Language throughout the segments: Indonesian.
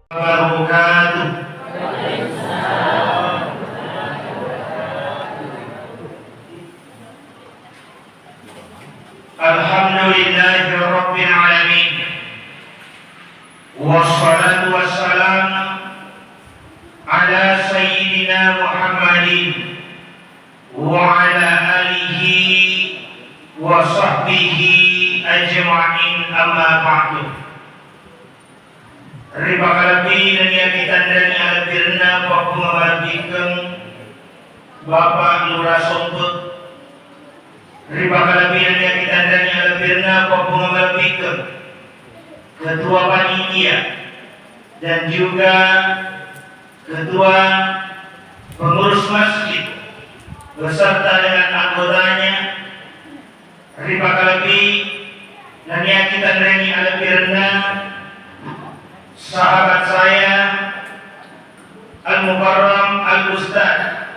wabarakatuh. Alhamdulillahi rabbil alamin. Wassalatu wassalamu ala sayyidina Muhammadin wa ala alihi wa sahbihi ajma'in, amma ba'du. Riba kalabi dan yang ditandani albirna waktu membagikan Bapak Lurah Somput. Riba kalabi dan yang ditandani albirna waktu membagikan Ketua Panitia dan juga Ketua Pengurus Masjid beserta dengan anggotanya. Riba kalabi dan yang ditandani albirna sahabat saya Al-Mukarram Al-Ustaz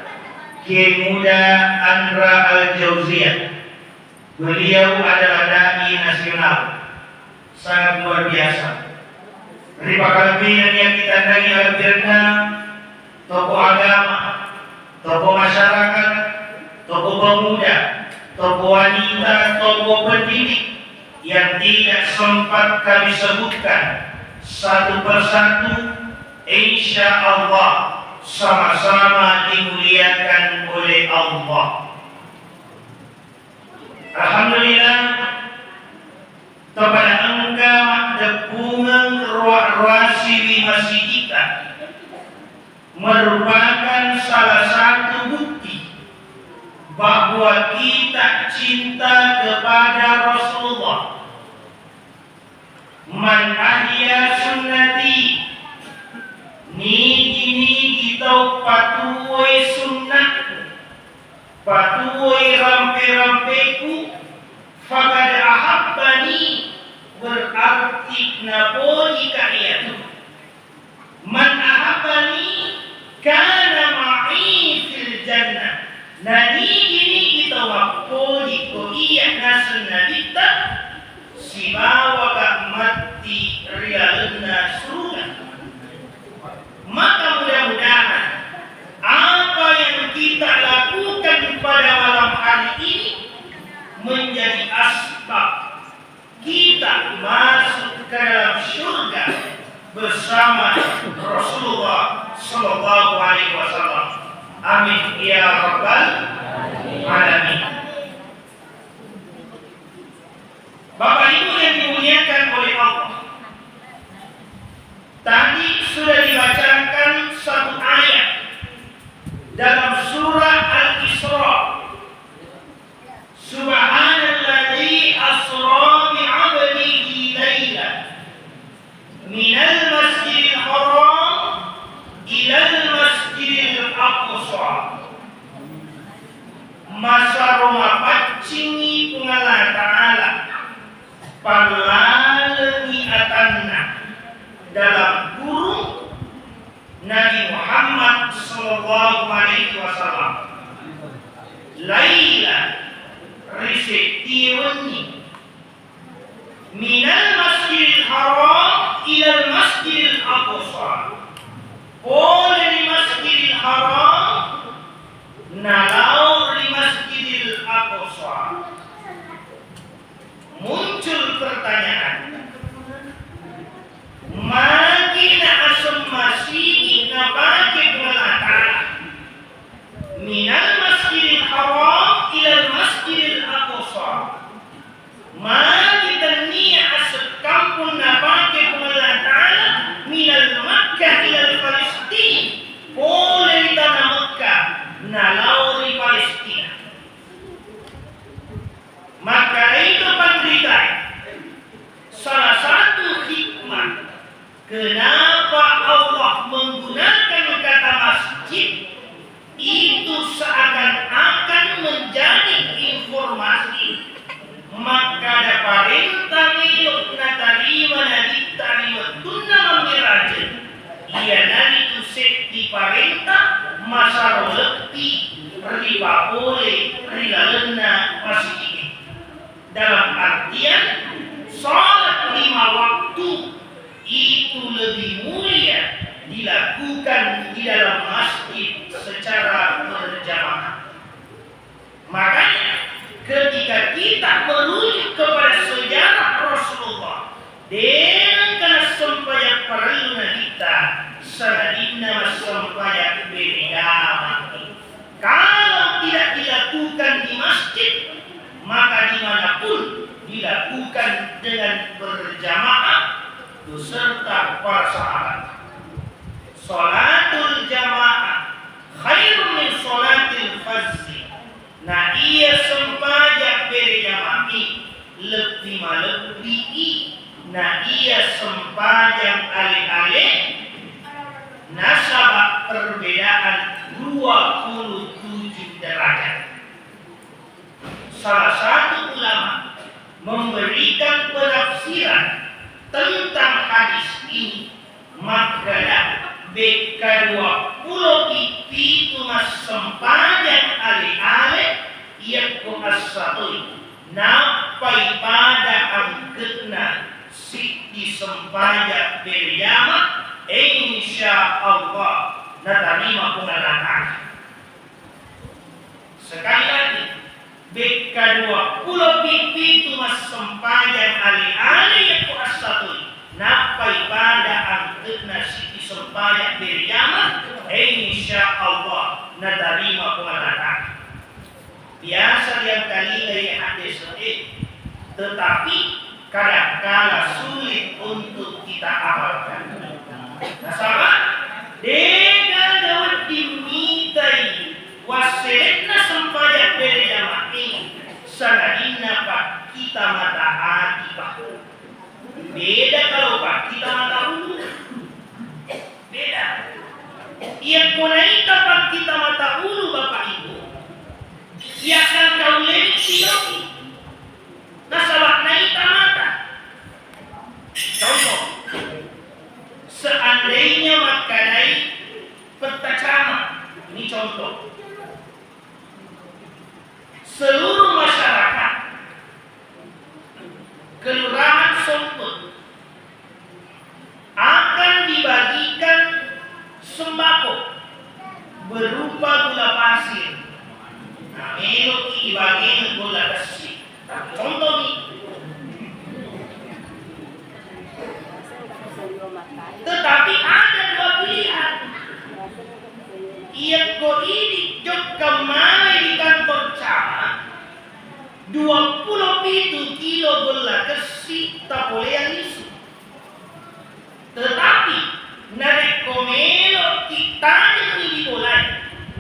Kiai Muda Andra Al-Jauziyah. Beliau adalah dai nasional, sangat luar biasa. Riba kalbi dan yang ditandai albirna tokoh agama, tokoh masyarakat, tokoh pemuda, tokoh wanita, tokoh pendidik yang tidak sempat kami sebutkan satu persatu, insya Allah sama-sama dimuliakan oleh Allah. Alhamdulillah kepada engkau depungan ruasi masjid kita merupakan salah satu bukti bahwa kita cinta kepada Rasulullah. Man ahya sunnati, niki tau patuoi sunnatku, patuoi rampe-rampeku, fakad ahabbani, berarti napoli kalian. Man ahabbani kana ma'i fil jannah. Nah niki tau mapoli ko iya nasunadita sibawa kak mati rialna surga. Maka mudah-mudahan apa yang kita lakukan pada malam hari ini menjadi asbab kita masuk ke dalam surga bersama Rasulullah Sallallahu Alaihi Wasallam. Amin ya rabbal alamin. Bapak Ibu yang dimuliakan oleh Allah, tadi sudah dibacakan satu ayat dalam surah Al-Isra. Subhanalladzi asra bi'abdihi lailan minal masjidil haram ilal masjidil aqsa. Masa rumah pacingi pengalah ta'ala palalagi atanna dalam guru Nabi Muhammad Sallallahu Alaihi Wasallam. Laila risetiwani minal masjidil haram ilal masjidil aqsa. Oleh di masjidil haram nalau di masjidil aqsa. Muncul pertanyaan, makin asam masih nabake belakang minal masjidil haram ilal masjidil aqsa. Makin tania asam kampung nabake belakang minal Makkah ilal Palestin. Boleh tanah Makkah nalau di Palestina. Maka itu penderitaan. Salah satu hikmah kenapa Allah menggunakan kata masjid itu seakan-akan menjadi informasi. Maka ada perintah miluk natarima nabi tarima tunna memiraja. Ia nari usik di perintah masa rolekti riba oleh rilalena masjid. Dalam artian salat 5 waktu itu lebih mulia dilakukan di dalam masjid secara berjamaah. Makanya ketika kita merujuk kepada sejarah Rasulullah dengan karena sempaya perlunya kita sanadina sempaya beredama. Kalau tidak dilakukan di masjid, maka dimanapun dilakukan dengan berjamaah beserta para sahabat. Salatul jamaah khairun min salatil fazzi. Nah ia sempajak berjamaah lebih malebih. Nah ia sempajak alih-alih nasabah perbedaan 27 derajat. Salah satu ulama memberikan penafsiran tentang hadis ini, maka B20 itu mas sempajak alih-alih yakku as-satui napai pada angketna siti sempajak berjamaah insya Allah natarima pengalatan. Sekali lagi B20 itu mas sempajak alih-alih yakku as-satui napai pada angketna siti sempajak berjamaah insya Allah natarima pengalatan. Biasa yang kali dari hadis ini, tetapi kadang-kala sulit untuk kita amalkan. Nah sama, dengan dapat dimitai wasilitna sempajak berjamaah ini, sanadina pak kita mata hati pak. Beda kalau pak kita mata hulu, beda. Ia kunaita pak kita mata hulu bapak ibu. Ia akan kau lebih silogi. Nasabah naita mata. Contoh, seandainya makadai petacama, ini contoh. Seluruh masyarakat Kelurahan Somput akan dibagikan sembako berupa gula pasir. Nah, elok dibagikan gula pasir. Contoh nih. Tetapi ada dua pilihan. Ia ko ini jok kemana di kantor camat 27 kilo gula kasih tak boleh yang isu. Tetapi narik komelo kita ini dimulai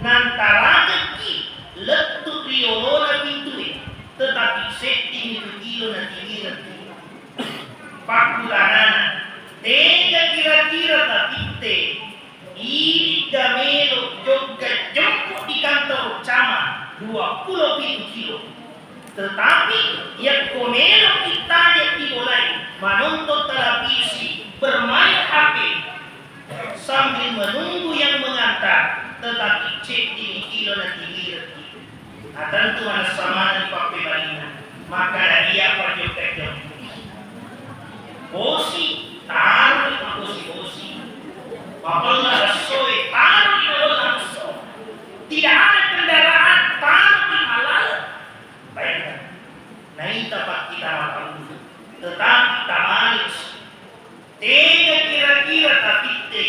nantara ki letuk riolona pintu. Tetapi setting itu kilo nanti pakulanana tega kira-kira tapi te ini damelo joga jemput di kantor camat 27 kilo. Tetapi yang komelo kita yang dimulai menonton televisi bermain HP sambil menunggu yang mengantar. Tetapi cek ini kilo nanti kira. Nah tentu ada sama di pakai balina. Maka dia perjoget bosi taruh di bosi. Apabila rasoe taruh di raso. Tidak ada kendaraan taruh di halal. Baik. Nah ini tempat kita makan. Tetapi tamalik. Tega kira-kira tapi te.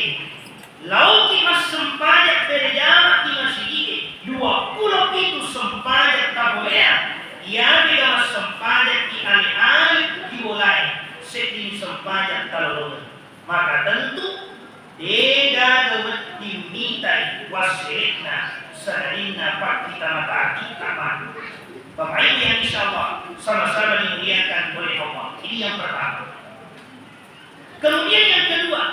Laut kita sempajak berjamaah di masjid 20 itu sempajak tabolea. Ia tidak sempajak di alih-alih dimulai. Setting sempajak talon. Maka tentu tidak dapat dimintai wasilitna sanadina pak kita mata kita mati. Bapak Ibu yang insyaallah sama-sama dimuliakan oleh Allah. Ini yang pertama. Kemudian yang kedua,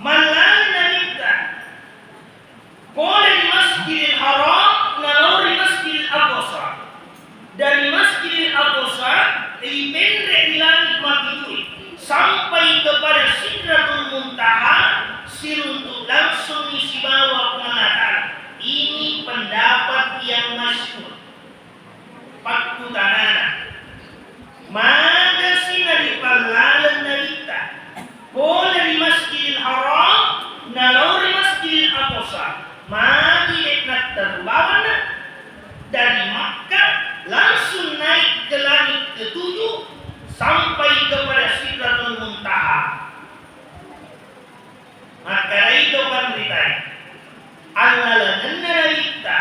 malana nikta boleh di Masjidil Haram naluri Masjidil Aqsa. Dari Masjidil Aqsa dipendek di langit makitui sampai kepada Sidratul Muntaha untuk langsung isi bawah pengelatan. Ini pendapat yang masyhur. Pakku tanana maka sinari palalan narita boleh di sampai kepada Sidratul Muntaha. Maka itu kan beritanya Al-Lalanna Nalita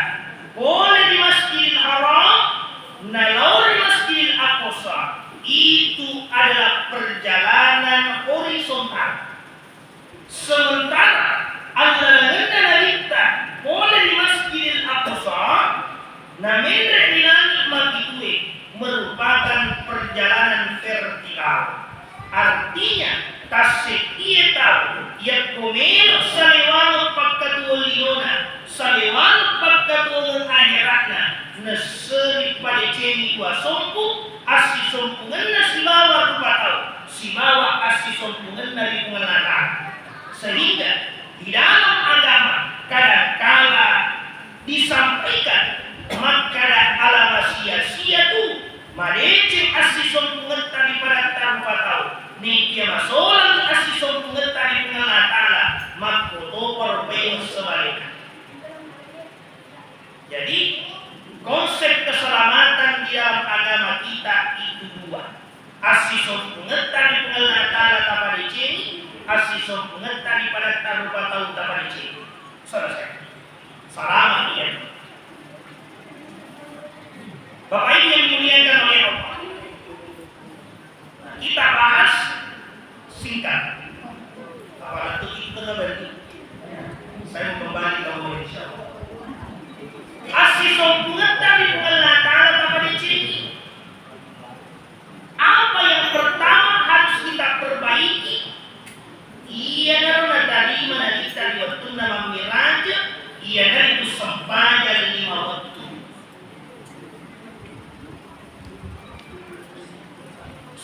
boleh di Masjidil Haram nalau di Masjidil Aqsa. Itu adalah perjalanan horizontal. Sementara Al-Lalanna Nalita boleh di Masjidil Aqsa namanya di langit mati merupakan perjalanan vertikal. Artinya tasik ia tahu ia komelo salewang pagkatuolina salewang pagkatuolong akhiratna naseri pada ceni dua sompu asi sompungan na simawa rupa tahu simawa asi sompungan na di pengelatan. Sehingga di dalam agama kadang-kala disampaikan maka ala sia-sia tu madece asison pengetari pada tanpa tahu ni kia masolang asison pengetari pengalatala makoto perpeng sebaliknya. Jadi konsep keselamatan di dalam agama kita itu dua. Asison pengetari pengalatala tapadece, asison pengetari pada tanpa tahu tapadece. Selesai. Selamat ya. Bapak Ibu yang dimuliakan oleh Allah, kita bahas singkat. Apalagi itu berarti saya mau kembali ke Allah insya Allah. Asih sempurna dari pengelatan kepada ciri. Apa yang pertama harus kita perbaiki? Ia dari mana kita di waktu nama miraja, ia dari itu sempadan 5 waktu.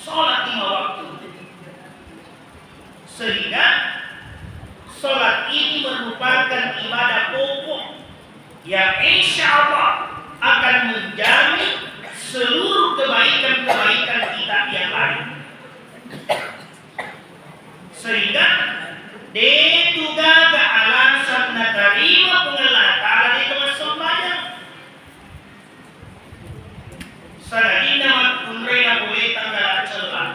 Sholat 5 waktu. Sehingga sholat ini merupakan ibadah pokok yang insya Allah akan menjamin seluruh kebaikan-kebaikan kita yang lain. Sehingga detuga ke alasan natarima pengelatala di tengah sembahyang. Saladina makunrena boleh tanggal celah.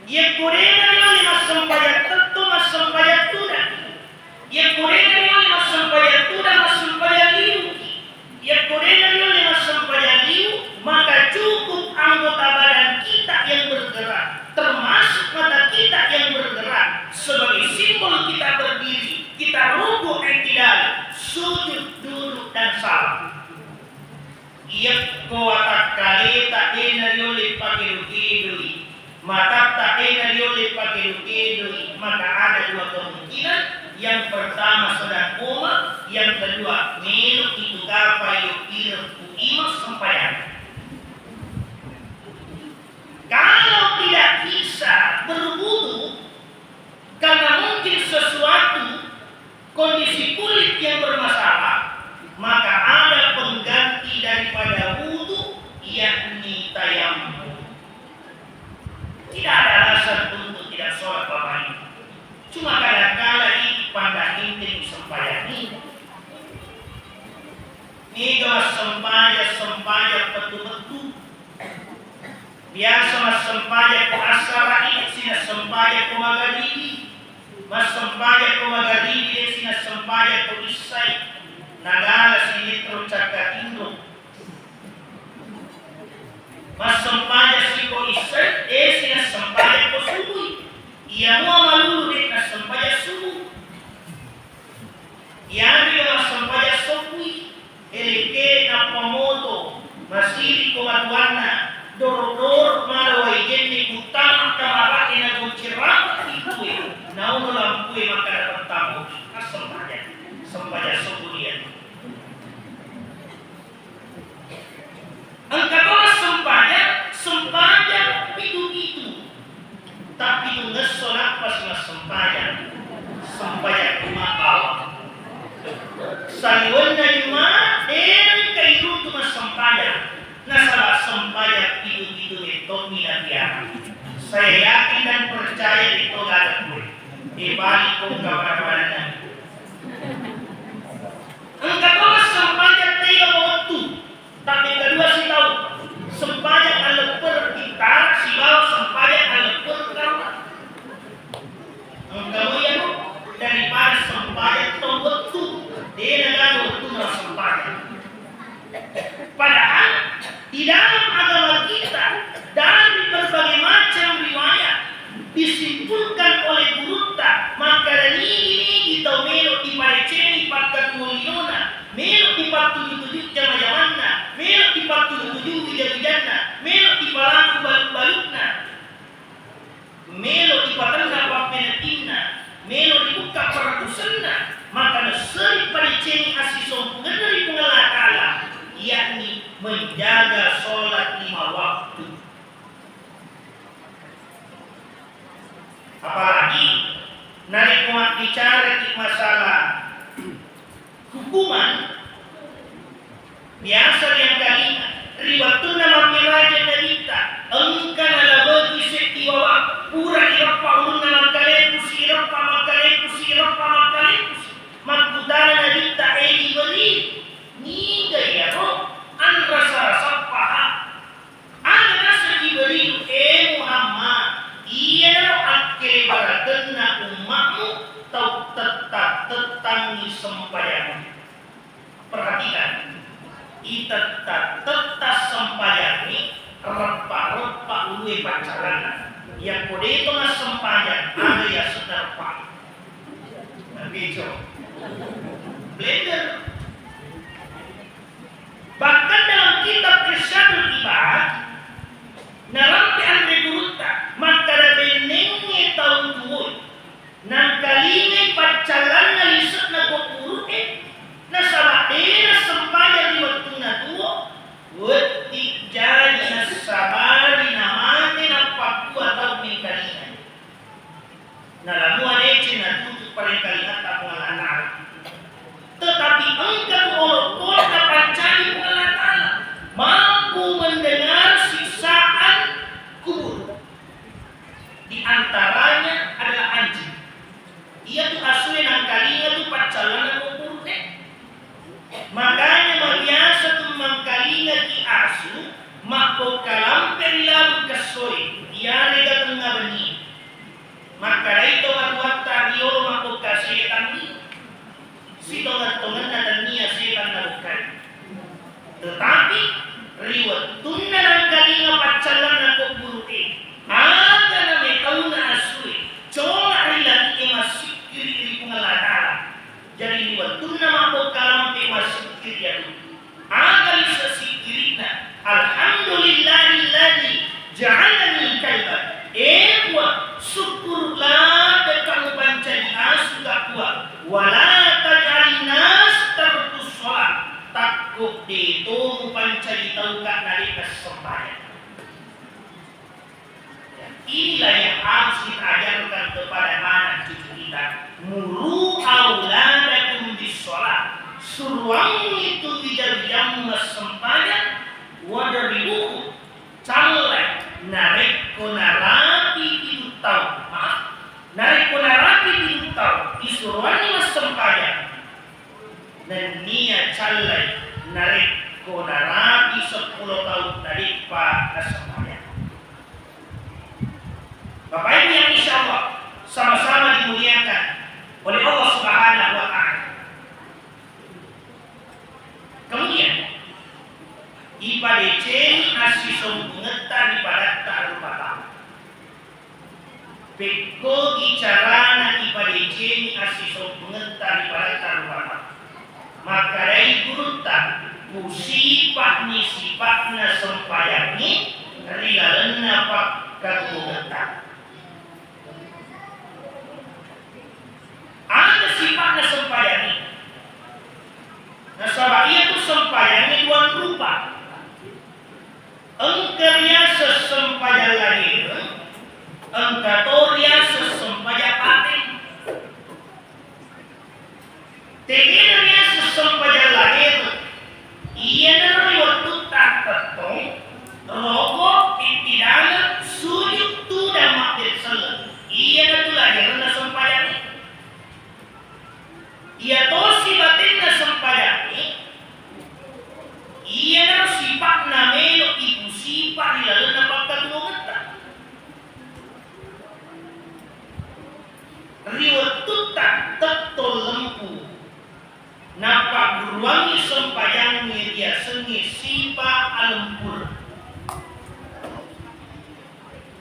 Ia kurena yang sembahyang tentu sembahyang tuna. Ia kurena yang sembahyang tuna sembahyang liu. Ia kurena yang sembahyang liu maka cukup anggota badan kita yang bergerak, termasuk mata kita yang bergerak sebagai simbol kita berdiri, kita rukuk i'tidal, sujud, duduk dan salam. Ia kuatak kali tak denarioleh pakai rukidui, mata tak denarioleh pakai rukidui, maka ada dua kemungkinan. Yang pertama sedang koma, yang kedua minum itu gapai yukir imas sembahyang. Kalau tidak bisa berwudu karena mungkin sesuatu kondisi kulit yang bermasalah, maka ada pengganti daripada wudu yakni tayamum. Tidak ada alasan untuk tidak sholat Bapak Ibu. Cuma kadang-kala ini pandang intim sembahyang ini. Niga sembahyang betul-betul. Biasa mas sembahyang ko asara ini sina sembahyang ko magharibi. Mas sembahyang ko magharibi din sina sembahyang ko isay. Nagala sinitro tsaka indro. Mas sembahyang si ko isay sina sembahyang ko subuh. Ia mau malulu na sembahyang subuh. Ia dia sembahyang subuh. Eleke na pamoto masiri ko matuana. Dor-dor malaway jenny utang kamabaki na kuncirang ituwe. Nauno lang kuwe maka dapat tamu. Sembahyang subuh dia. Ang kedua sembahyang itu. Tapi itu ngesolat pas sembahyang kumakal. Saliwan na lima, kayo itu mas sembahyang. Nasalah sembahyang itu minat. Saya yakin dan percaya itu gak ada gue. Dibalik kong kabar-kabaran. Ang kedua sembahyang 3 waktu. Tapi kedua sih tahu sembahyang ala per dalam agama kita dari berbagai macam riwayat disimpulkan oleh gurutta maka dari ini kita melok di pareceni pakat muliona melok di patujuh jama-jamanna melok di patujuh wijan-wijanna melok di palaku baluk-balukna melok di patanna papenatinna melok di buka peratusanna maka seri pareceni asisong dari pengelakala yakni menjaga sholat 5 waktu. Apalagi narik bicara di masalah hukuman biasa yang kali riwatuna mamiraja narita engkau adalah bagi setiwa pura irapa ulun dalam kalekus irapa makalekus makudana narita edi beri niga ya roh an rasa paha ada rasa diberi Muhammad iya roh akhir barakena umatmu tau tetap tetangi sembahyang. Perhatikan tetap sembahyang repa uwe pacaran yang kode itu mas sembahyang ada ya seterpa begitu blender. Bahkan dalam kitab Irsyadul Ibad narampi andre gurutta maka benengnya tahun tuwon nang kalingai pacalan na lisot na kukuruin na sabadena sembahyang di waktu na tuwo wetik jadi na sabari na mati na pakua tau may kalingai nalamuan ece na tutup paling kalingat ako nga lanar tetapi engkau olok-olok na pancari pengelatana mampu mendengar siksaan kubur. Di antaranya adalah anjing. Ia tuh asli nang kalinya tuh pacalan kubur deh. Makanya biasa tuh mangkalinya di asu makko kalam perilabu kasoi. Ia rega tengah beni. Maka itu matuat tariolo makko kasetan ni. Si tongan-tongan dan niya setan nabukan. Tetapi riwat tunna nang kalinga pacalan na kubur ada na may kauna asui coba rilati masikir iri pengelatara jadi liwat tunna mabok kalam masikir ya ada bisa sikirina alhamdulillahilladzi ja'alani kalban ewa syukurlah kamu pancari asu gak kuat wala taj'alin nas tertus sholat takut itu pancari tahu kak nalika sembahyang. Inilah yang harus kita ajarkan kepada anak cucu kita. Muru auladakum bisolat. Suruang itu bijak-bijak sembahyang. Wadaribuhu calek narik konarapi itu tahu. Narik konarapi itu tahu. Disuruhani sembahyang. Dan niat calek narik konarapi 10 tahun dari Pak sembahyang. Bapak Ibu yang insya Allah sama-sama dimuliakan oleh Allah Subhanahu wa Ta'ala. Kemudian ipadece asisong bungetan ibadat ta'arupata. Peko bicarana ipadece asisong bungetan ibadat ta'arupata. Maka dari gurutta musibah ni sifat sembahyang ni rilalenna pak kagungetan. Ada sifatnya sembahyang ini. Nah, sebab itu sembahyang ini dua rupa. Engkau sesembahyang lahir, engkau sesembahyang batin. Tegenya sesembahyang lahir, ia dari waktu tak tertong, rokok tidak sujud tu dan makdir salat. Ia dari lahir na sembahyang ini. Ia tosi batin na sembahyang ini. Ia dari sifat na melo ibu sifat di lalu na pagkatuwa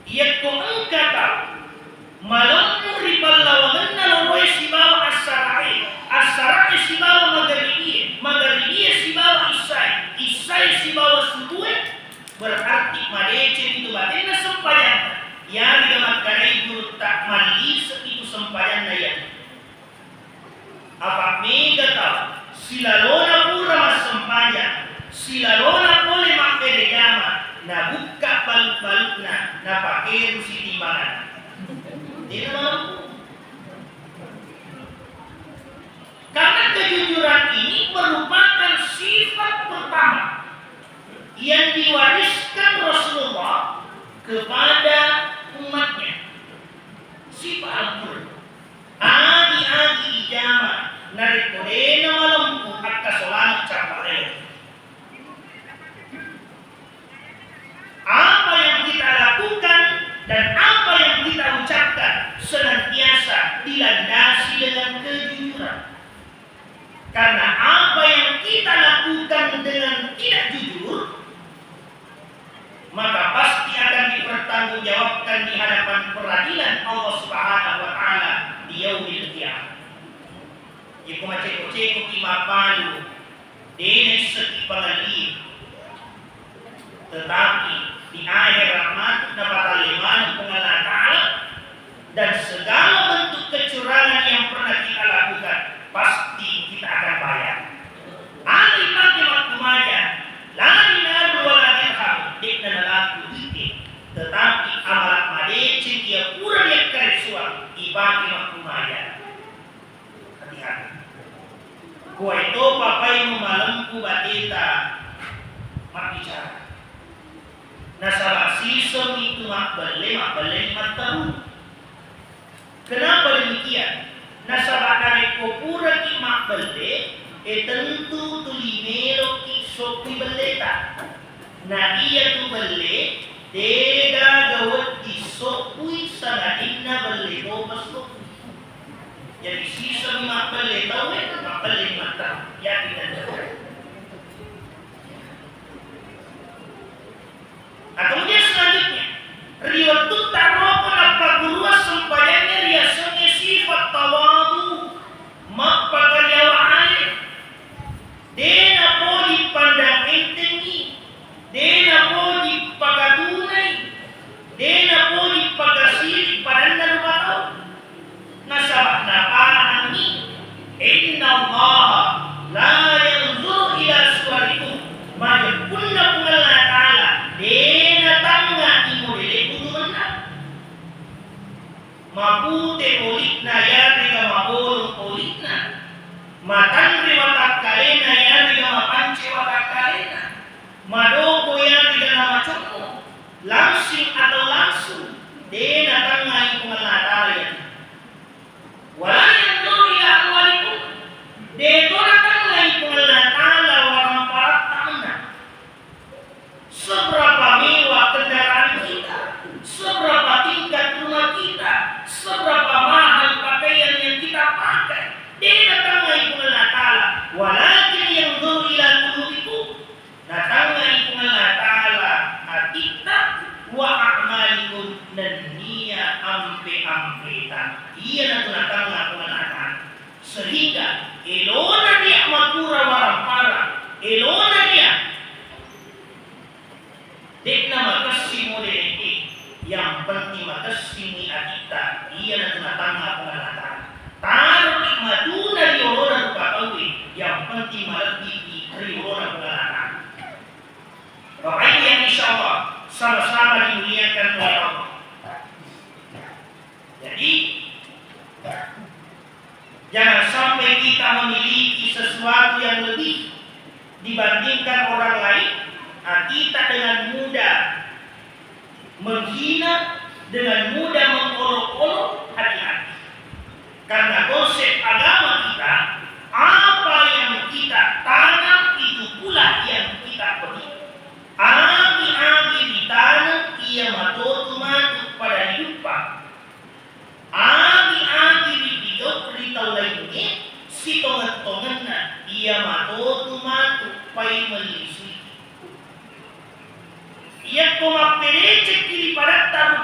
Ia ko angkata malampu riballawangan na loroy sibawa asarai sibawa magariye sibawa isay sibawa subuhe, berarti madece itu batin na sempayan yang digamakanai guru tak mali itu sempayan na yan. Apa mega tahu silalona pura mas sempayan silalona pole makbele jama na buka balut-balut na pakai rusi timbangan. Tidak mampu. Karena kejujuran ini merupakan sifat pertama yang diwariskan Rasulullah kepada umatnya. Sifat Al-Qur'an. Adi-adi ijama narik kodena malampu akka solamat capare. Apa yang kita lakukan dan apa yang kita ucapkan senantiasa dilandasi dengan kejujuran. Karena apa yang kita lakukan dengan tidak jujur, maka pasti akan dipertanggungjawabkan di hadapan peradilan Allah Subhanahu wa taala di yaumil qiyamah. Iku macam-macam mapalu dene seki pangali. Tetapi di akhir rahmat dapat aliman pengalah ta'ala dan segala bentuk kecurangan yang pernah kita lakukan pasti kita akan bayar. Ali pagi waktu maja lani naru wala dirham dikna nalaku dike tetapi amalat madece dia pura dia karisua ibaki waktu maja. Hati-hati. Gua itu papai malamku bateta mabicara. Nasabak sistem itu makbele mataru. Kenapa demikian? Nasabak dari kopura ki makbele, tentu tulimelo ki sopi beleta. Na iya tu bele, dega gawat di sopui sangadina bele do masuk. Jadi sistem makbele tahu makbele mataru. Ya tidak ada. Nah, kemudian selanjutnya riwayat taroko apa gurua sempayannya riasanya sifat tawadu mappakaryawa alif dena poli pandang entengi dena poli pagadunai dena poli pagasiri padanda rumatau nasabak napaan ni inna Allah la yanzur ila suwarikum majakunna pungalah ta'ala dena tangga imodele kudumanna mapute olikna yarega mabolong olikna matandre watakkalena yarega mapanche watakkalena madogo yarega namacoko langsing atau langsung dena tangga ipungalah ta'ala wala yanzur ila amwalikum dena tangga ipungalah ta'ala warang parat ta'ala. Seberapa mewah kendaraan kita, seberapa tingkat rumah kita, seberapa mahal pakaian yang kita pakai, dia datang ibu Allah Ta'ala. Walakin yang ila qulubikum, datang ibu Allah Ta'ala hatinya wa a'malikum dan niya ampe-ampetan. Ia datang ibu Allah Ta'ala. Sehingga elona dia makura warang para, elona dia dekna makasih model yang penting makasih ni adita ia nak tanga pengalatan taruh maduna di orang kataui yang penting malati di orang pengalatan. Bapak Ibu yang insyaallah sama-sama dimuliakan oleh Allah. Jadi jangan sampai kita memiliki sesuatu yang lebih dibandingkan orang lain. Kita dengan mudah menghina, dengan mudah mengolok-olok, hati-hati. Karena konsep agama kita, apa yang kita tanam itu pula yang kita petik. Agi-agi ditanam, ia matu-matu pada hidup. Agi-agi dipidok, ditau lainnya, si tongan-tongannya, ia matu-matu, pai melisui. Ia koma perece kiri parat taruh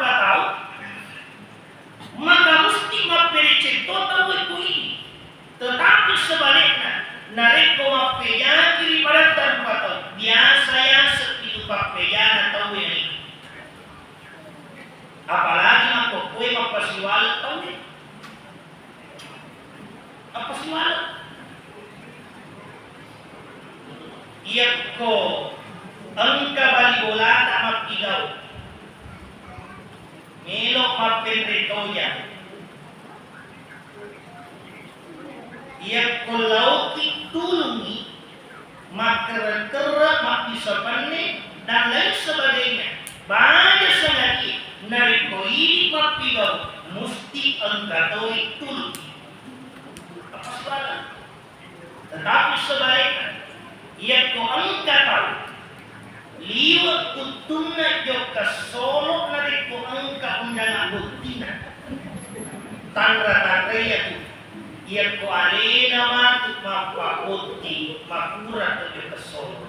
Apalagi mako kue mapasiwalat tau ni. Apa siwalat? Iya ko angka balibolata mapigaw. Melok mapenretoya. Iya ko lauki tulungi makara-kara mapisapane dan lain sebagainya. Banyak sangat nariko ini mapigaw musti angkatoi tulungi. Apa salah? Tetapi sebaliknya, ia ko angka tahu liwat kutuna joka solo nariko angka undang abutina tanra tu ia ko alena matut mapakuti makura joka solo.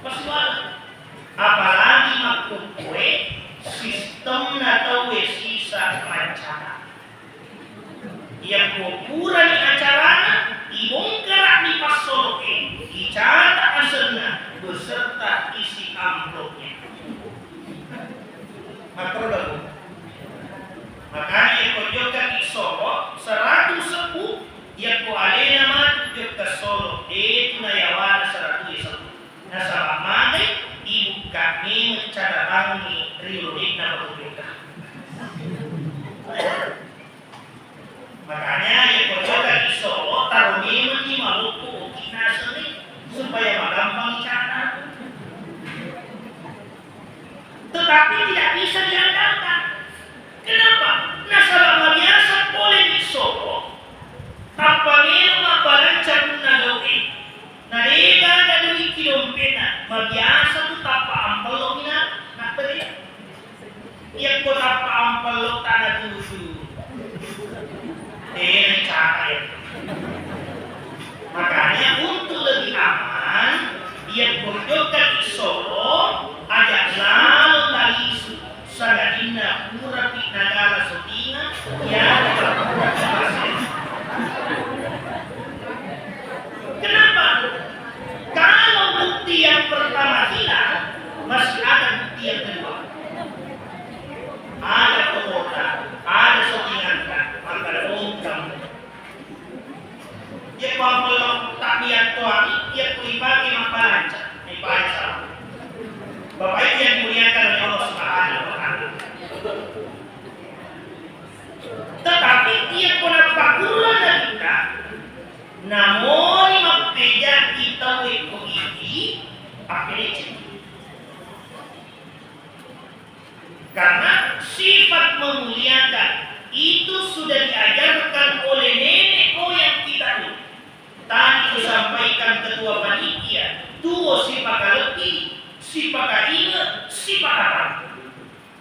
Apa salah? Apalagi makukue sistem na tahu sisa acara. Yang ukuran di acaranya dibongkar di pasoloke, dicatat asalnya beserta isi amplopnya. Makanya yang kau juga di Solo 110 yang kau alena mati juga Solo itu nayawana 110. Nah sahabat mana ibu kami mencatatkan riulik nama juga. Makanya yang berjaga di Solo taruh memang di Maluku Okinawa ini supaya gampang dicatat. Tetapi tidak bisa diandalkan. Kenapa? Nasabah biasa boleh di Solo. Tanpa memang mabalanca pun nagawi. Narega ada duit kilompena. Biasa tu tanpa ampel lo mina nak beri. Ia ko tanpa ampel lo tanah tuju. Capai. Makanya untuk lebih aman dia berjoget di Solo ajak lalu tali sagadina pura pinagala sotina ya. Kenapa? Kalau bukti yang pertama hilang masih ada bukti yang kedua. Ada pemota, ada sotingan maka ungkam. Dia pampelok tak biar tuan, dia pribadi mapalanca, mapalanca. Bapak Ibu yang dimuliakan oleh Allah Subhanahu wa Ta'ala. Tetapi dia pun pakulan dan kita, namun mapeja kita weko ini akhirnya. Karena sifat memuliakan itu sudah diajarkan oleh nenek moyang kita dulu. Tadi disampaikan ketua panitia, tuo sifat lebih, sifat ingat, sifat apa?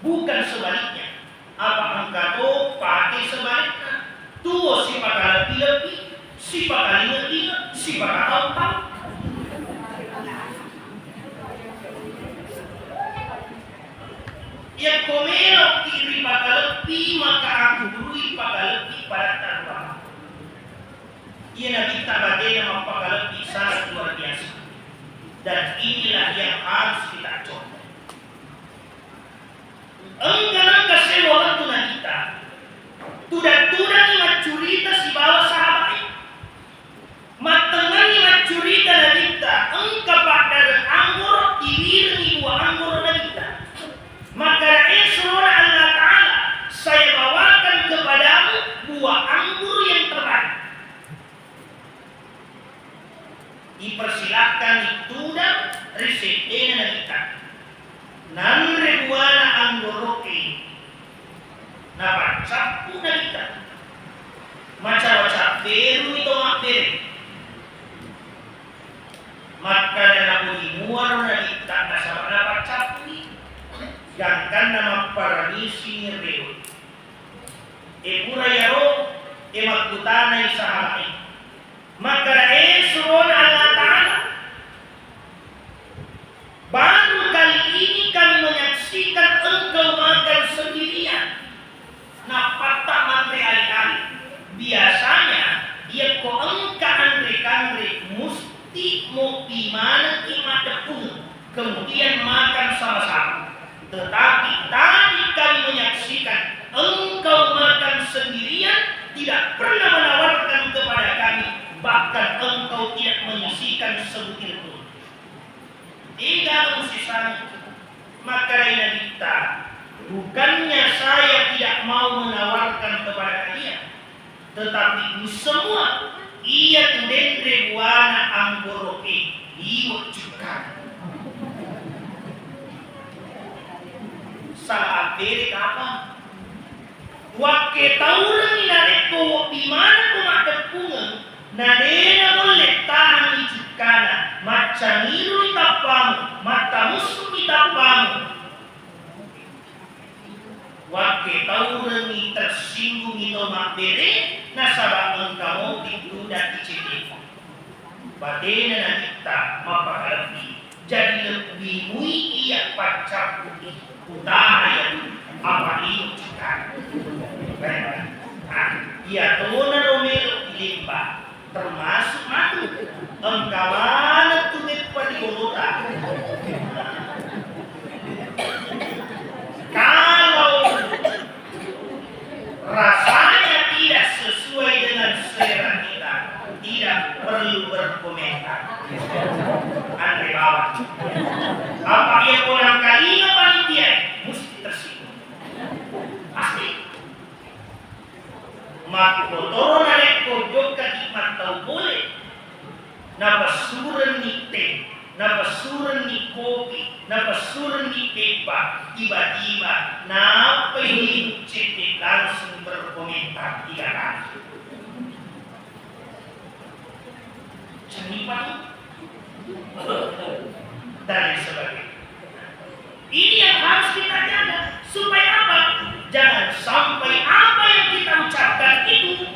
Bukan sebaliknya. Apa engkau pakai sebaliknya? Tuo sifat lebih, sifat ingat, sifat apa? Yang komelok kiri pakalepi maka aku beri pakalepi pada tanpa. Ia Nabi tabadena pakalepi sangat luar biasa. Dan inilah yang harus kita contoh. Engkau sewa waktu na kita. Tuda-tuda ni macurita si bawah sahabatnya. Matangan ni macurita na kita. Engkau pada anggur tiwir ni buah anggur na kita. Maka Rasulullah Allah Ta'ala saya bawakan kepadamu buah anggur yang terbaik. Dipersilahkan itu dan risetena kita. Nan ribuana anggur roke. Napa capu na kita. Macam-macam beru itu makbere. Maka dalam muar na kita nasabah napa capu ni. Jangan nama paramisi reo. Pura yaro makutana isahabai. Maka Rasulullah Allah Ta'ala baru kali ini kami menyaksikan engkau makan sendirian. Nah patah mantre alih-alih. Biasanya dia ko engka andre-andre musti mau di mana kita pun kemudian makan sama-sama. Tetapi tidak pernah menawarkan kepada kami, bahkan engkau tidak menyisihkan sebutir pun. Tinggal sisanya. Maka Raina kita, bukannya saya tidak mau menawarkan kepada kalian, tetapi ini semua ia tendendre buana anggoroke liwat juga. Salah beri apa? Wakke tauran inarekko di mana kumadepungan nadena boleh tahan icukana macam niru itapamu mata musuh itapamu. Wakke tauran ni tersinggung itu makbere nasabang engkau diduda dicekik. Badena na kita mapakalapi jadi lebih mui iya pacak utara yang apa itu juga. Ia tona romelo limba termasuk matu engkawana tunit padigolota. Kalau rasanya tidak sesuai dengan selera kita, tidak perlu berkomentar. Andre bawah. Apa ia orang kalinya panitia mesti tersinggung. Pasti. Maka kotoran alek joka hikmat tahu boleh. Napasuran ni teh, napasuran ni kopi, napasuran ni pepa. Tiba-tiba napa ini cetek langsung berkomentar 3 kali. Cenipan dan lain sebagainya. Ini yang harus kita jaga supaya apa? Jangan sampai apa yang kita ucapkan itu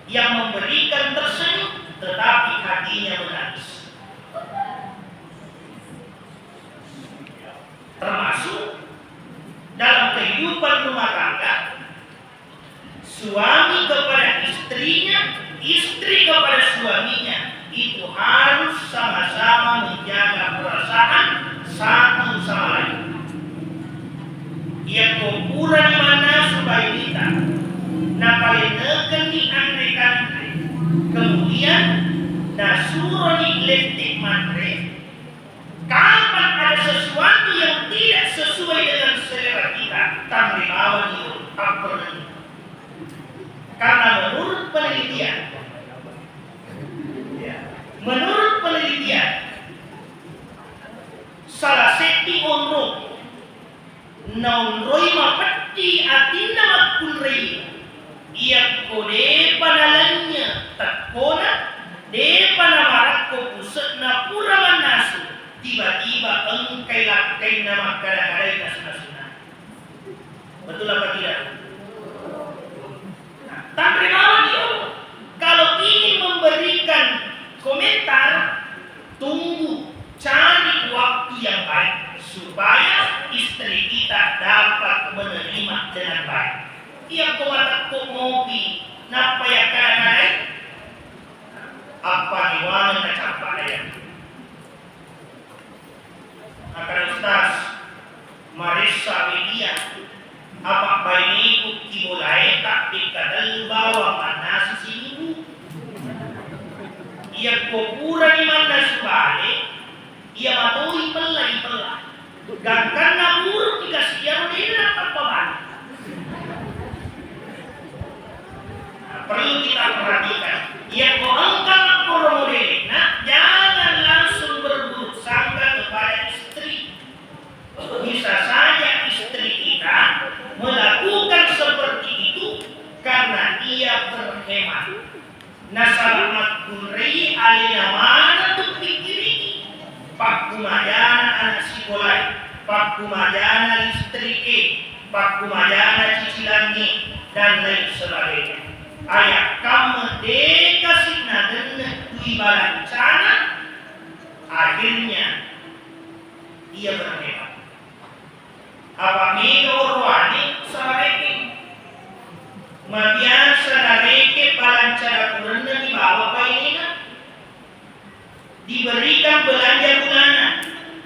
yang memberikan tersenyum tetapi hatinya menangis. Termasuk dalam kehidupan rumah tangga, suami kepada istrinya, istri kepada suaminya itu harus sama-sama menjaga perasaan satu sama lain. Ia kumpulan mana supaya kita napalenekan di andre-andre, kemudian nasuro di letik matre. Kapan ada sesuatu yang tidak sesuai dengan selera kita, tanpa lawan itu apa? Karena menurut penelitian, salah seti onro naunroi mapati atinna makunrei ia kode panalannya takona de panamarakko pusat na pura nasu tiba-tiba engkai lakai nama kadang-kadang nasu-nasuna. Betul apa tidak? Tanpa lawan dia. Kalau ingin memberikan komentar, tunggu cari waktu yang baik supaya istri kita dapat menerima dengan baik. Ia kok ngopi, napa ya kadang-kadang? Apa niwangan na campak ayam? Akan Ustaz Marissa Widya, apa bainiku kibulay tak dikadal bawa mana sisimu? Ia kopura ni mana subale, ia matui pelai. Gangkan na buruk dikasih dia rodina tanpa balik. Perlu kita perhatikan. Ia angkat model. Nah, jangan langsung berburuk sangka kepada istri. Bisa saja istri kita melakukan seperti itu karena ia berhemat. Nasalamat kunri alina mana tuh pikir ini. Pak kumajana anak sekolah, pak kumajana listrik, pak kumajana cicilan dan lain sebagainya. Ayah kamu dekasih naden tuibalan sana, akhirnya dia berhemat. Apa mega orwani sareke, mabiasa nareke palancara kuranda di bawah painina, diberikan belanja bulanan,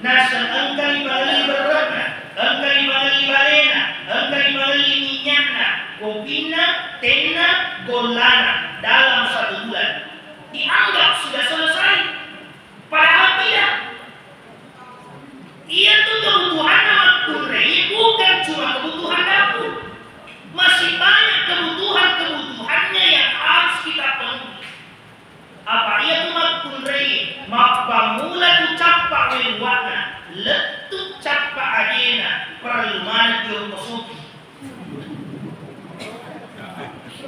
nasa engkali bali berwarna, engkali bali balena, engkali bali minyakna, kopina, tenna anggap sudah selesai. Padahal tidak. Ia tuh kebutuhan Makunrei bukan cuma kebutuhan dapur. Masih banyak kebutuhannya yang harus kita penuhi. Apa ia tuh Makunrei? Mapamula tu cappa welwana, letu cappa adena, perlu mana dia kosuki.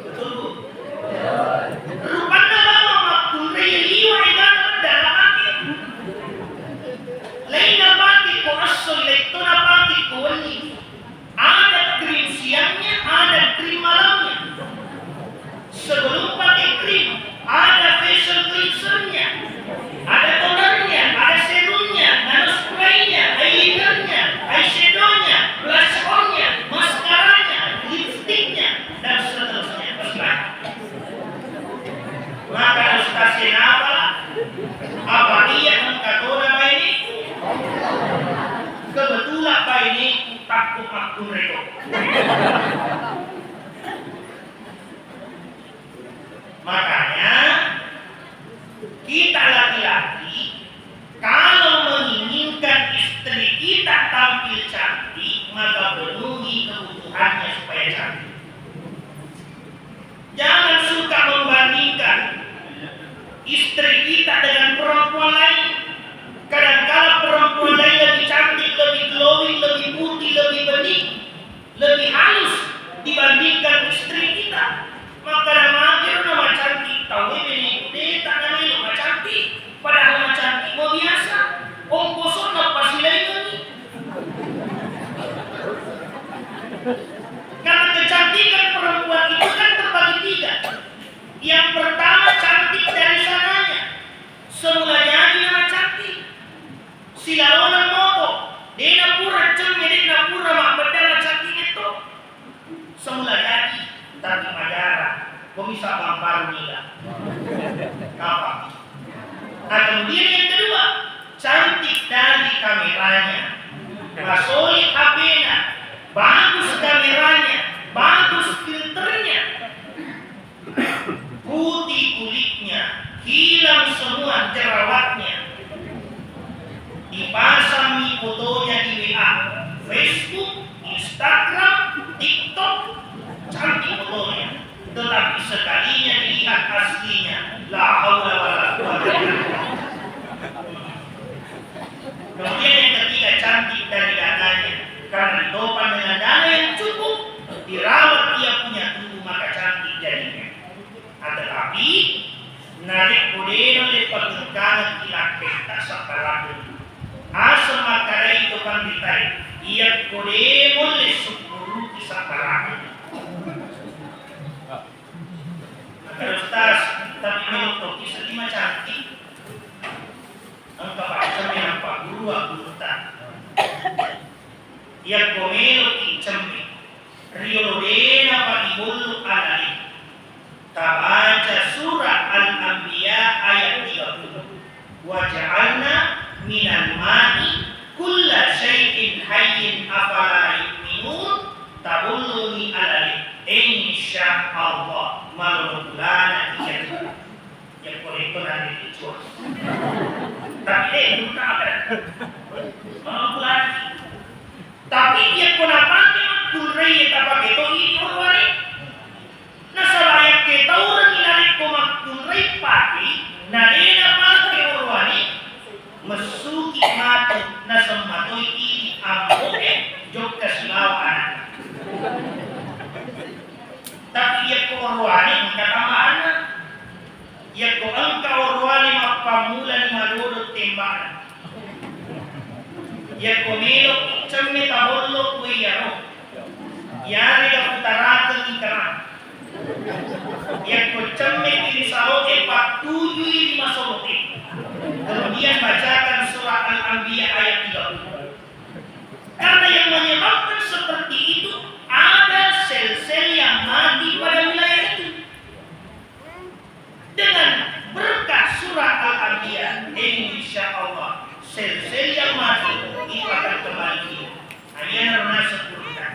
Betul bu? Rupanya bawa Makunrei liwa ikan dalam hati. Lain napati ko asal, ito napati ko wali. Ada krim siangnya, ada krim malamnya. Sebelum pakai krim, ada facial cleansernya, ada tonernya, ada serumnya, nanospraynya, eyelinernya, eyeshadownya, blush onnya, maskaranya, lipstiknya, dan seterusnya. Maka stasiun apa? Apa dia mengkatona apa ini? Kebetulan apa ini takut Makunrei. Makanya kita laki-laki kalau menginginkan istri kita tampil cantik, maka penuhi kebutuhannya supaya cantik. Jangan suka membandingkan istri kita dengan perempuan lain. Kadang-kala perempuan lain lebih cantik, lebih glowing, lebih putih, lebih bening, lebih halus dibandingkan istri kita. Maka nama cantik, tahu ini tak nama cantik. Padahal cantik mau biasa. Om kosong apa sih lain ini? Karena kecantikan perempuan itu kan terbagi tiga. Yang pertama cantik dari sananya, semula jadi nama cantik. Silawanan moto, dena pura cemnya, dena pura makbedala cantik itu. Semula jadi, tapi majara, kok bisa bamparu nila. Kapan? Nah kemudian yang kedua, cantik dari kameranya. Masolid HP-nya, bagus kameranya, bagus filternya, putih kulitnya, hilang semua jerawatnya. Dipasang fotonya di WA, Facebook, Instagram, TikTok, cantik fotonya. Tetapi sekalinya dilihat aslinya, la haula wala quwwata illa billah. Kemudian yang ketiga, cantik dari dananya. Karena ditopang dengan dana yang cukup, dirawat dia punya tubuh, maka cantik jadinya. Tetapi narik kodeno lepas tengkanan kilak kita sekarang. Asal makarai itu panditai, ia kodemo le sepuluh sekarang. Maka Ustaz, tapi menurut kisah lima cantik. Angka baca menampak guru tak. Ia komelo kicambi, riolena pagi bulu alali. Tabaca surah Al-Anbiya ayat 30. Waja'alna minal ma'i kulla syai'in hayyin afala yu'minun tabulluni alali. Insyaallah malulana iya. Yang kolektor nanti dijual. Tapi bukan apa. Malulana. Tapi dia pun apa? Makunrei tak pakai itu ini orang. Nah sebaya kita orang ini ko Makunrei pagi. Nah dia pakai orang ini mesuki mati. Nah sematoi ini amboke jok kesilawan. Tapi dia ko orang ini kata mana? Dia ko angka orang ini mapamula ni madodot tembakan. Ya komelo cemme tabollo kuiyaro yari ga putarata ni karan ya ko cemme kini saote patuju ini masote. Kemudian bacakan surah Al-Anbiya ayat 30. Karena yang menyebabkan seperti itu ada sel-sel yang mati pada wilayah itu. Dengan berkat surah Al-Anbiya, insyaallah sel-sel yang mati itu akan kembali. Hanya karena sempurna.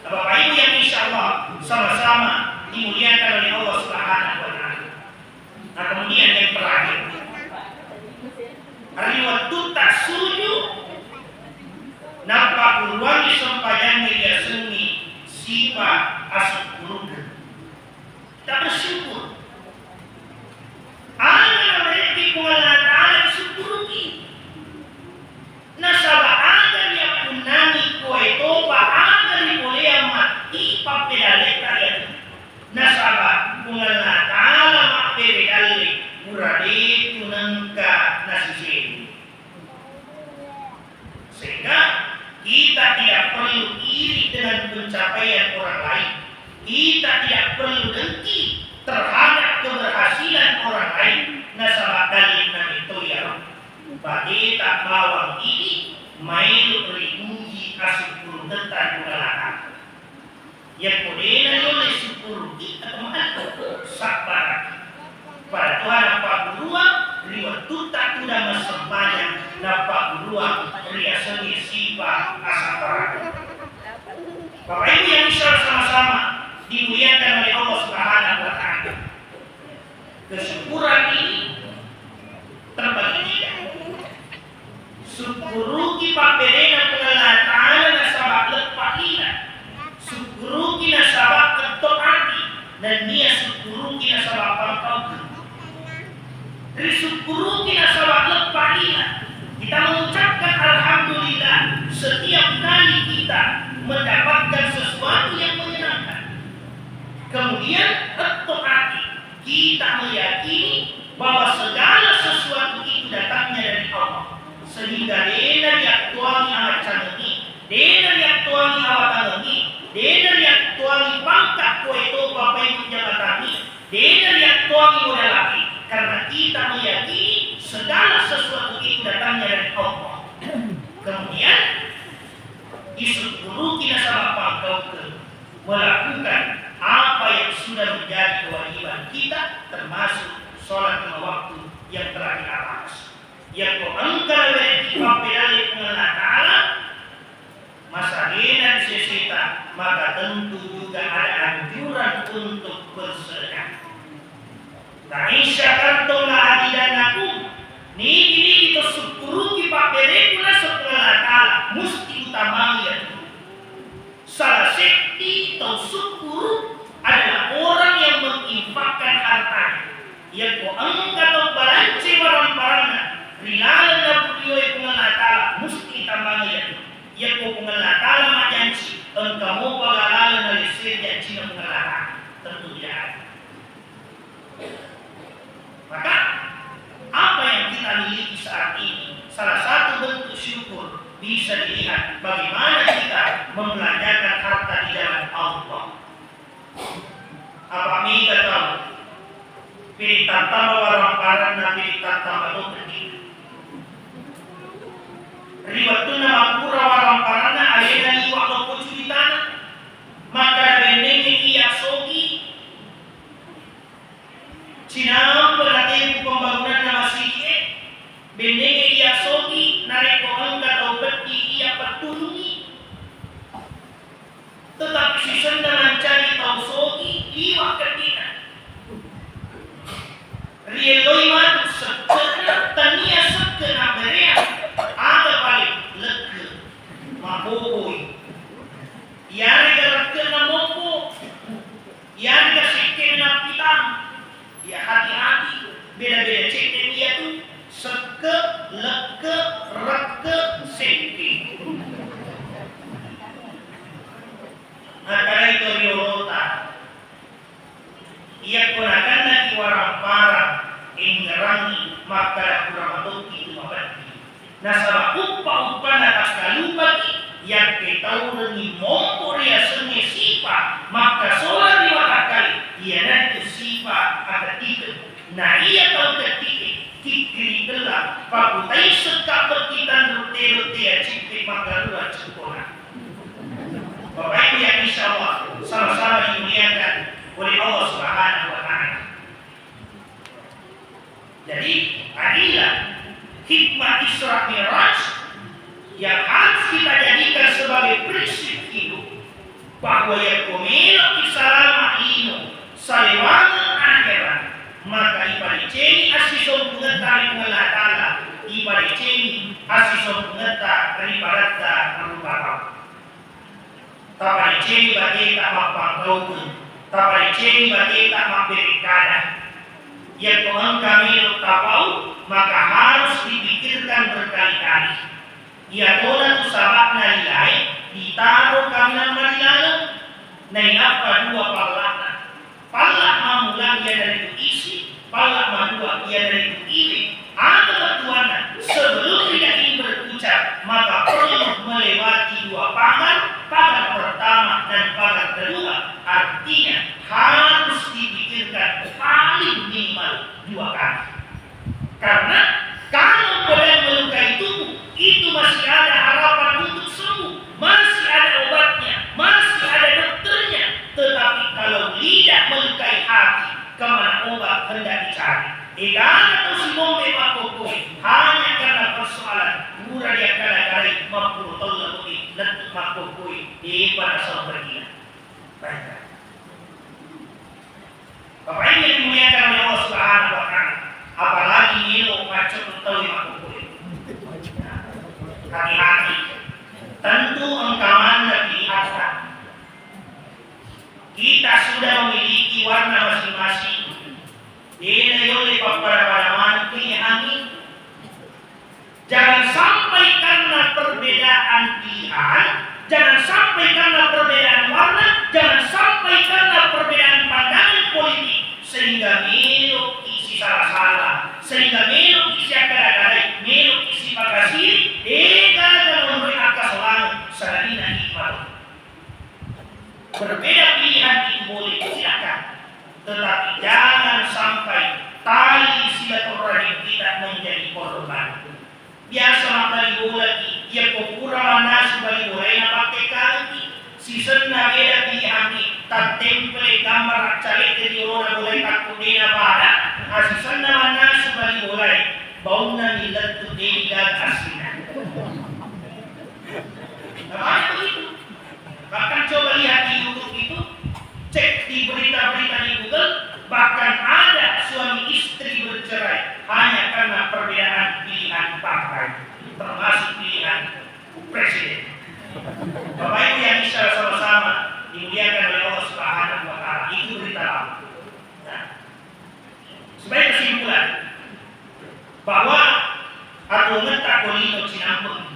Bapak Ibu yang insyaallah sama-sama dimuliakan oleh Allah Subhanahu wa taala. Nah kemudian yang terakhir paguruan sempayang media seni sifat asal guru. Kita bersyukur. Agar mereka Allah Ta'ala syukuruki. Nasaba agar yang punani kue topa agar boleh mati papedale kalian. Nasaba Allah Ta'ala mapedale murade tunangka nasisi. Sehingga kita tidak perlu iri dengan pencapaian orang lain. Kita tidak perlu dengki terhadap keberhasilan orang lain. Nasabah dalil itu ya. Bagi tak bawang ini main berimuji asupur tentang pengelakar. Yang kemudian oleh supur kita kemana? Sabar. Pada Tuhan apa gurua riwat tuta tuda masempanya dapat gurua ria seni sifat asapara. Bapak Ibu yang bisa sama-sama dimuliakan oleh Allah Subhanahu wa Ta'ala. Kesyukuran ini terbagi tiga. Syukuruki paperena pengenalan Ta'ala nasabak lepahina. Syukuruki nasabak ketoati. Dan dia syukuruki nasabak pangkaukan. Dari syukuruki nasabak lepahina. Kita mengucapkan Alhamdulillah setiap kali kita mendapatkan sesuatu yang menyenangkan. Kemudian ketoati. Kita meyakini bahwa segala sesuatu itu datangnya dari Allah. Sehingga dena yang tuangi amat canggih, dena yang tuangi awak canggih, dena yang tuangi pangkat kue itu bapak ibu jabatani, dena yang tuangi modal lagi. Karena kita meyakini segala sesuatu itu datangnya dari Allah. Kemudian disuruh kita sama pangkau melakukan apa yang sudah menjadi kewajiban kita, termasuk sholat lima waktu yang telah diatas. Yang kau engkau berarti papedale pengenalan Ta'ala masa dan sesita, maka tentu juga ada anjuran untuk bersedekah. Ta'in syakartum la'adidanakum. Ini kita syukuruki papedale pengenalan Ta'ala mesti utamanya ya. Salah sekti atau syukur adalah orang yang menginfakkan hartanya. Yang kau engkau balanci barang-barangnya rilalan na beliau pengenalan Ta'ala mesti tambahnya ya. Yang kau pengenalan Ta'ala majanci engkau mau pagalalan na lisir janji na pengenalan tentu tidak ada. Maka apa yang kita miliki saat ini salah satu bentuk syukur bisa dilihat bagaimana kita membelanjakan harta di jalan Allah. Apa kita tahu? Pilih tata warang-warang na pilih tata matutri. Riwatu na makura warang-warang na alena iwa ko kuculitana. Maka benengi iya sogi. Sinam pelatin pembangunan na masih benengi iya sogi nareko angka atau beti iya patulungi. Tetapi si senda mencari tau sogi iwa ketika. Rieloi matu sekena tania sekena berea ada balik lega maboboi yari garakena mopo yari gasekena pitang ya hati-hati beda-beda ceknya dia tuh seke leke reke seke. Nah karena itu riolota ia gunakan lagi warang parang inggerangi maka kurang itu mabati. Nasabah upah atas kalupati yang kita ulangi mompor ya seni sifat maka soal diwakali ia nanti sifat ada tiga. Nah ia tahu ketika kikiri gelap pakutai sekap berkitan rute-rute ya cipik maka luar sekolah. Bapak Ibu yang insya Allah sama-sama dimuliakan oleh Allah Subhanahu wa Ta'ala. Jadi inilah hikmah Isra Mi'raj yang harus kita jadikan sebagai prinsip hidup bahwa yang komelok selama ini salewangan akhirat maka ibadah asison mengetahui mengenal Allah ibadah asison mengetahui ibadah ceni bagi tak mapangkau, tapari ceni bagi tak mapirikada. Yang Tuhan kami tapau, maka harus dipikirkan berkali-kali. Ia tola tu sabak nalilai, ditaruh kami nama lalu, naik apa dua palak. Palak mamulang ia dari itu isi, palak madua ia dari itu ini. Ada tuana sebelum tidak ingin berucap, maka perlu melewati dua pagar, pagar pertama dan pagar kedua. Artinya harus dipikirkan paling minimal dua kali. Karena kalau kalian melukai tubuh, itu masih ada harapan untuk sembuh, masih ada obatnya, masih ada dokternya. Tetapi kalau lidah melukai hati, kemana obat hendak dicari? Atau si bombe makokoi hanya karena persoalan murah dia kadang-kadang 50 tahun lebih lentuk makokoi pada soal bergila. Baik. Bapak ini yang dimuliakan oleh Allah Subhanahu wa Ta'ala, apalagi nilo macam tahu makokoi. Hati-hati. Tentu engkaman lebih harta. Kita sudah memiliki warna masing-masing. Dia oleh pada pilihan. Jangan sampai karena perbedaan pilihan, jangan sampai karena perbedaan warna, jangan sampai karena perbedaan pandangan politik sehingga melok isi salah-salah, sehingga melok isi akal-akal, melok isi pakasir, kalau memberi akal selalu sehari hikmat. Berbeda pilihan itu boleh, silakan. Tetapi jangan sampai tali silaturahim tidak menjadi korban. Biasa makali lagi, dia pokura mana sebalik boleh pakai kaki. Season na beda pilihan ni, tak temple gambar cari jadi orang boleh tak kudena pada. Season na mana sebalik boleh, bau na nilat tu dega asina. Namanya begitu. Bahkan coba lihat di YouTube itu. Cek di berita-berita di Google, bahkan ada suami istri bercerai hanya karena perbedaan pilihan partai, termasuk pilihan presiden. Bapak Ibu yang bisa sama-sama dimuliakan oleh Allah Subhanahu wa Ta'ala, itu berita lama. Nah, sebagai kesimpulan bahwa atau ngetak kolino Cinampur,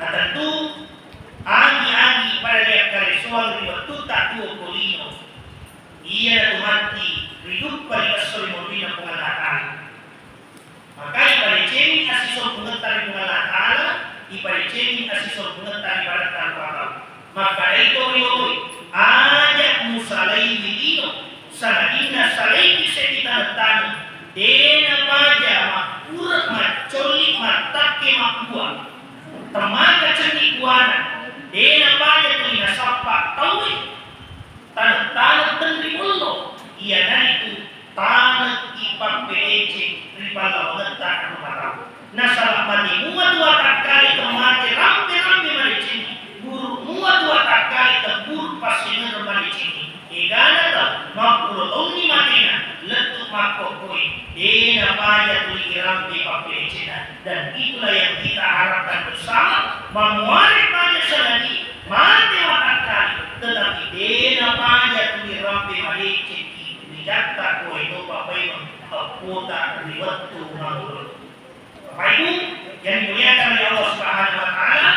nah tentu Agi-agi pada lihat kali soal riwayat tak dua kolino. Ia mati hidup pada asal modina pengalatan. Makanya pada cemi asisol pengetari pengalatan, pada cemi asisol pengetari pada tanpa. Maka itu riwayat ajak musalai bidino, sanadina salai bisa kita tani. Dena baja makurat macoli matake makbuah. Temaga cernik buana. Dena banyak tulina sapa taui tanah tendri mullo ia dari itu tanah ipak PEC ripala mengetak rumah nasalah mati muat dua kali kemati rampe maricini buruk muat dua kali tebur pasien maricini egana tak mampuro toni matina letuk makokoi dena banyak tuli rampe ipak PEC dan itulah yang kita harapkan bersama memuari banyak selagi mati watak kali tetapi dena banyak tuli rampe maricini dijata koi itu papai kota riwatu nganggur. Bapak Ibu yang dimuliakan oleh Allah Subhanahu wa Ta'ala,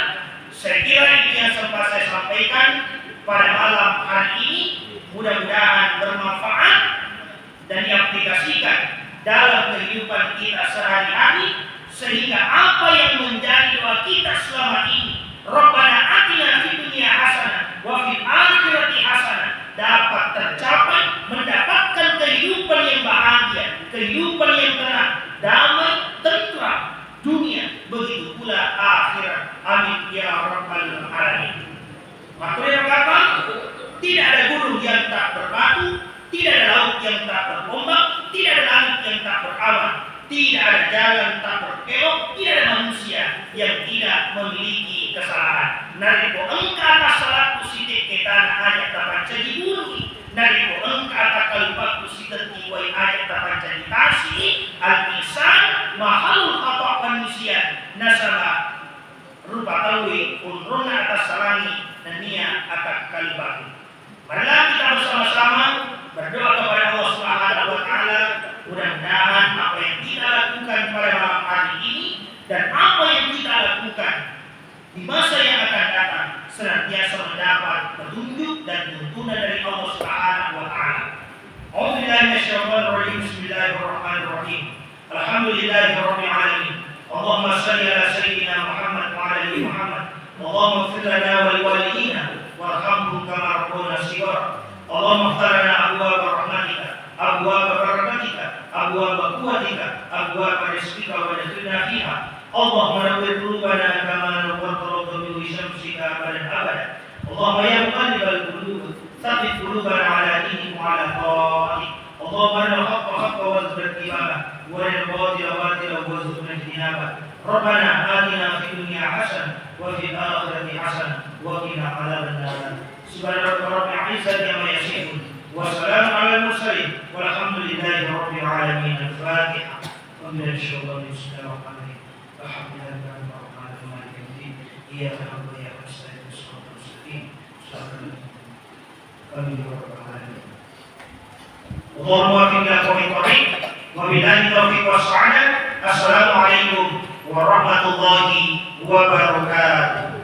saya kira itu yang sempat saya sampaikan pada malam hari ini. Mudah-mudahan bermanfaat dan diaplikasikan dalam kehidupan kita sehari-hari sehingga apa yang menjadi doa kita selama ini, Rabbana atina fid dunya hasanah wa fil akhirati hasanah, dapat tercapai, mendapatkan kehidupan yang bahagia, kehidupan yang tenang, damai, tentram dunia, begitu pula akhirat. Amin ya rabbal alamin. Makanya kata, tidak ada gunung yang tak berbatu, tidak ada laut yang tak berombak, tidak ada langit yang tak berawan, tidak ada jalan tak berkelok, tidak ada manusia yang tidak memiliki kesalahan. Nariko engka atas salahku sidik ketana ajak tapan jadi bumi. Nariko engka atas kalupakku sidik tiwai ajak tapan jadi tasi. Al-Insan mahalul kata manusia nasabah rupa tawi unruna atas salami dan niat akan kalbaku. Marilah kita bersama-sama berdoa kepada Allah Subhanahu wa taala, mudah-mudahan apa yang kita lakukan pada malam hari ini dan apa yang kita lakukan di masa yang akan datang senantiasa mendapat petunjuk dan tuntunan dari Allah Subhanahu wa taala. A'udzubillahi minasyaitonir rajim. Bismillahirrahmanirrahim. Alhamdulillahirabbil alamin. Allahumma shalli ala sayyidina Muhammad wa ala ali Muhammad. Allahumma ighfir lana wa liwalidina warhamhum kama rabbawna shighara. Allahumma ighfir lana abwaaba rahmatika, abwaaba barakatika, abwaaba quwwatika, abwaaba rizqika wa adkhilna fiha. Allahumma nawwir qulubana kama nawwarta bi syamsika abadan abada. Allahumma ya muqallibal qulub tsabbit qulubana ala dinik wa ala ta'atik. Allahumma arina al-haqqa haqqan warzuqna ittiba'ah wa arina al-batila batilan warzuqna ijtinabah. Rabbana atina fid dunya hasanah wa fil akhirati hasanah wa qina adzabannar. Subhana rabbika rabbil izzati amma yasifun wa salamun 'alal mursalin walhamdulillahi rabbil alamin. Al-Fatiha. Wa min syaitanir rajim. Alhamdulillahi rabbil alamin. Maliki yaumiddin. Iyyaka na'budu wa iyyaka nasta'in. Shiratal mustaqim. Shiratal ladzina Allahumma wafiqna aqwamit thariq wa billahi taufiq was sa'adah. Assalamualaikum warahmatullahi wabarakatuh.